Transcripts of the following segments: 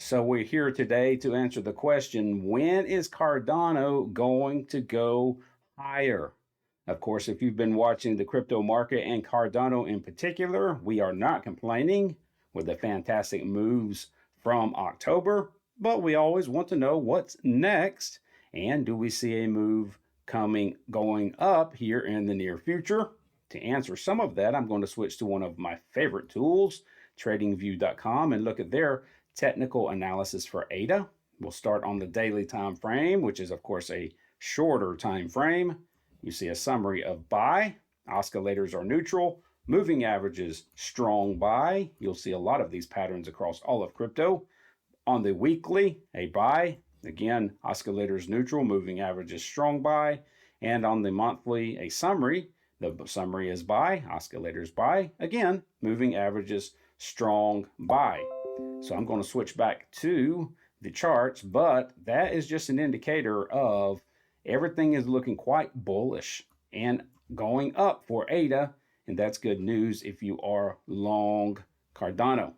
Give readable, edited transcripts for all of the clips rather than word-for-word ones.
So we're here today to answer the question, when is Cardano going to go higher? Of course, if you've been watching the crypto market and Cardano in particular, we are not complaining with the fantastic moves from October, but we always want to know what's next and do we see a move going up here in the near future? To answer some of that, I'm going to switch to one of my favorite tools, tradingview.com, and look at their technical analysis for ADA. We'll start on the daily time frame, which is of course a shorter time frame. You see a summary of buy, oscillators are neutral, moving averages strong buy. You'll see a lot of these patterns across all of crypto. On the weekly, a buy, again, oscillators neutral, moving averages strong buy. And on the monthly, a summary. The summary is buy, oscillators buy, again, moving averages strong buy. So I'm going to switch back to the charts, but that is just an indicator of everything is looking quite bullish and going up for ADA, and that's good news if you are long Cardano.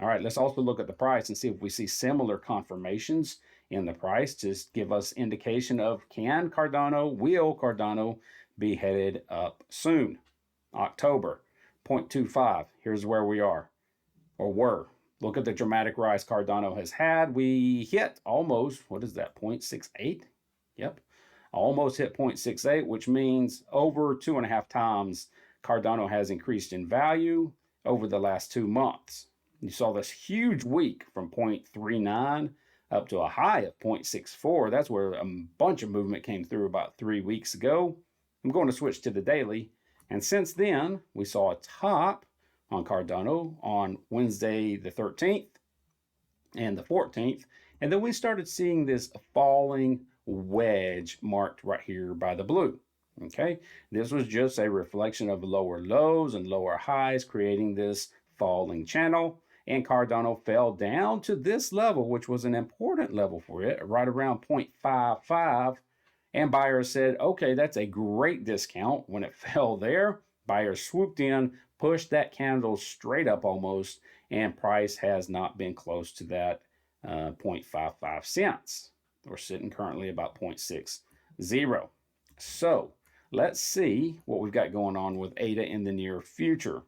All right, let's also look at the price and see if we see similar confirmations in the price to give us indication of will Cardano be headed up soon? October, 0.25. Here's where we are, or were. Look at the dramatic rise Cardano has had. We hit almost, what is that, 0.68? Yep, almost hit 0.68, which means over 2.5 times Cardano has increased in value over the last 2 months. You saw this huge week from 0.39 up to a high of 0.64. That's where a bunch of movement came through about 3 weeks ago. I'm going to switch to the daily. And since then, we saw a top on Cardano on Wednesday the 13th and the 14th. And then we started seeing this falling wedge marked right here by the blue. Okay, this was just a reflection of lower lows and lower highs, creating this falling channel. And Cardano fell down to this level, which was an important level for it, right around 0.55. And buyers said, okay, that's a great discount. When it fell there, buyers swooped in, pushed that candle straight up almost, and price has not been close to that 0.55 cents. We're sitting currently about 0.60. So let's see what we've got going on with ADA in the near future.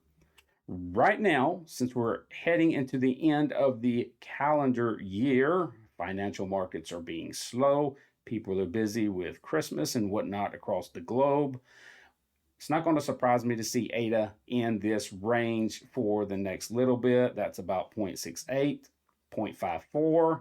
Right now, since we're heading into the end of the calendar year, financial markets are being slow. People are busy with Christmas and whatnot across the globe. It's not going to surprise me to see ADA in this range for the next little bit. That's about 0.68, 0.54.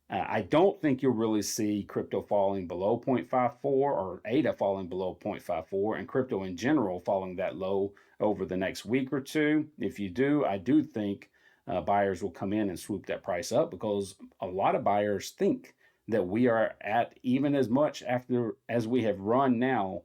I don't think you'll really see crypto falling below 0.54 or ADA falling below 0.54 and crypto in general falling that low over the next week or two. If you do, I do think buyers will come in and swoop that price up because a lot of buyers think that we are at even as much after as we have run now.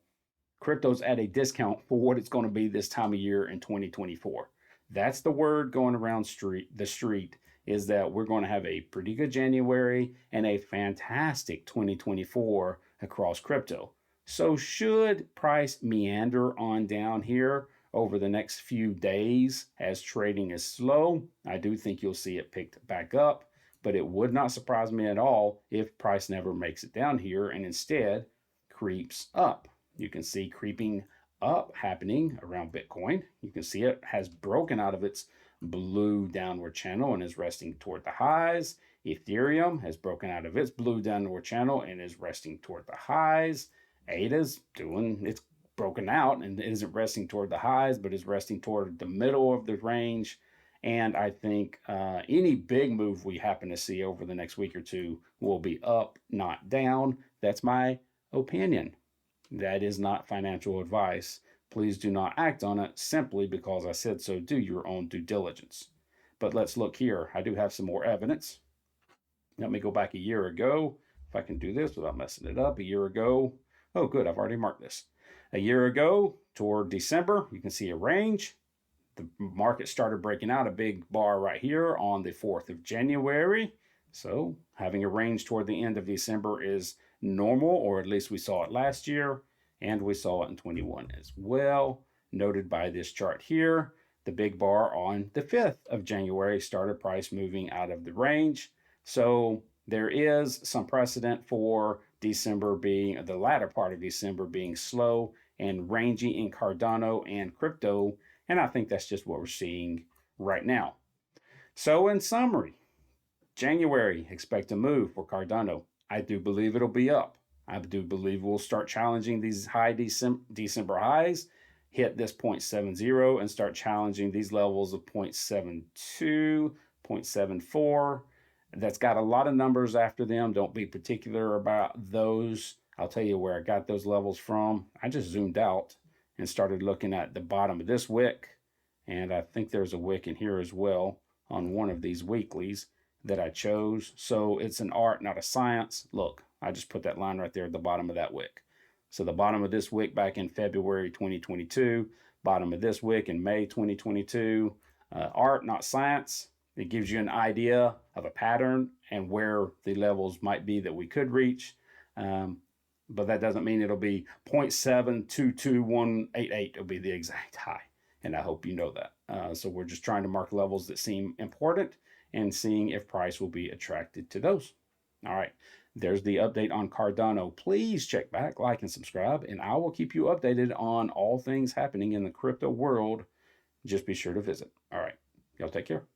Crypto's at a discount for what it's going to be this time of year in 2024. That's the word going around the street is that we're going to have a pretty good January and a fantastic 2024 across crypto. So should price meander on down here over the next few days as trading is slow, I do think you'll see it picked back up, but it would not surprise me at all if price never makes it down here and instead creeps up. You can see creeping up happening around Bitcoin. You can see it has broken out of its blue downward channel and is resting toward the highs. Ethereum has broken out of its blue downward channel and is resting toward the highs. ADA's it's broken out and isn't resting toward the highs, but is resting toward the middle of the range. And I think any big move we happen to see over the next week or two will be up, not down. That's my opinion. That is not financial advice. Please do not act on it simply because I said so. Do your own due diligence. But let's look here. I do have some more evidence. Let me go back a year ago. If I can do this without messing it up. A year ago. Oh, good. I've already marked this. A year ago, toward December, you can see a range. The market started breaking out a big bar right here on the 4th of January. So having a range toward the end of December is normal, or at least we saw it last year. And we saw it in 21 as well, noted by this chart here. The big bar on the 5th of January started price moving out of the range. So there is some precedent for December being the latter part of December being slow and rangy in Cardano and crypto. And I think that's just what we're seeing right now. So, in summary, January, expect a move for Cardano. I do believe it'll be up. I do believe we'll start challenging these high December highs, hit this 0.70, and start challenging these levels of 0.72, 0.74. That's got a lot of numbers after them. Don't be particular about those. I'll tell you where I got those levels from. I just zoomed out and started looking at the bottom of this wick. And I think there's a wick in here as well on one of these weeklies that I chose. So it's an art, not a science. Look, I just put that line right there at the bottom of that wick. So the bottom of this wick back in February 2022, bottom of this wick in May 2022. Art, not science. It gives you an idea of a pattern and where the levels might be that we could reach. But that doesn't mean it'll be 0.722188. It'll be the exact high. And I hope you know that. So we're just trying to mark levels that seem important and seeing if price will be attracted to those. All right, there's the update on Cardano. Please check back, like, and subscribe, and I will keep you updated on all things happening in the crypto world. Just be sure to visit. All right, y'all take care.